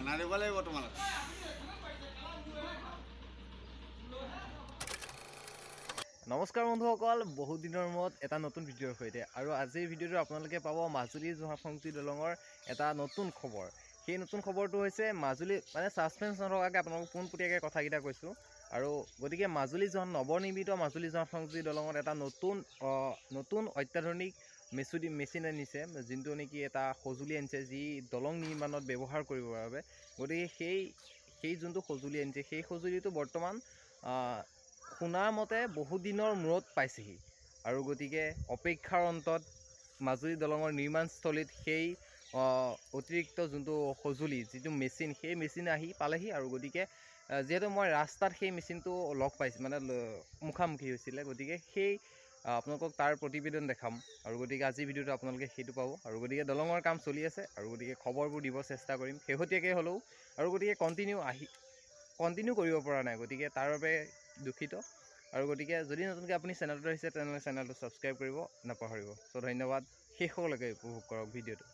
খানা দিব লাগিব তোমালোক। নমস্কাৰ বন্ধুসকল, বহুত দিনৰ মূৰত এটা নতুন ভিডিঅ'ৰ সৈতে আৰু আজিৰ ভিডিঅ'টো আপোনালোকে পাব মাজুলী জহাসংযোগী দলঙৰ এটা নতুন খবৰ। সেই নতুন খবৰটো হৈছে মাজুলী মানে ছাছপেন্স নথকাকৈ আপোনালোকক পোনপটীয়াকৈ কথাকেইটা কৈছোঁ। আৰু গতিকে নৱনিৰ্মিত মাজুলী জহাসংযোগী দলঙত এটা নতুন অত্যাধুনিক মেচিন আনিছে, যোনটো নেকি এটা সঁজুলি আনিছে যি দলং নিৰ্মাণত ব্যৱহাৰ কৰিবৰ বাবে। গতিকে সেই যোনটো সঁজুলি আনিছে সেই সঁজুলিটো বৰ্তমান শুনাৰ মতে বহুত দিনৰ মূৰত পাইছেহি। আৰু গতিকে অপেক্ষাৰ অন্তত মাজুলী দলঙৰ নিৰ্মাণস্থলীত সেই অতিৰিক্ত যোনটো সঁজুলি যিটো মেচিন, সেই মেচিন আহি পালেহি। আৰু গতিকে যিহেতু মই ৰাস্তাত সেই মেচিনটো লগ পাইছোঁ, মানে মুখামুখি হৈছিলে, গতিকে আপোনালোকক তাৰ প্ৰতিবেদন দেখাম। আৰু গতিকে আজিৰ ভিডিঅ'টো আপোনালোকে সেইটো পাব। আৰু গতিকে দলঙৰ কাম চলি আছে, আৰু গতিকে খবৰবোৰ দিব চেষ্টা কৰিম শেহতীয়াকৈ হ'লেও। আৰু গতিকে কণ্টিনিউ কৰিব পৰা নাই, গতিকে তাৰ বাবে দুখিত। আৰু গতিকে যদি নতুনকৈ আপুনি চেনেলটো আহিছে তেনেহ'লে চেনেলটো ছাবস্ক্ৰাইব কৰিব নাপাহৰিব। চ' ধন্যবাদ, শেষলৈকে উপভোগ কৰক ভিডিঅ'টো।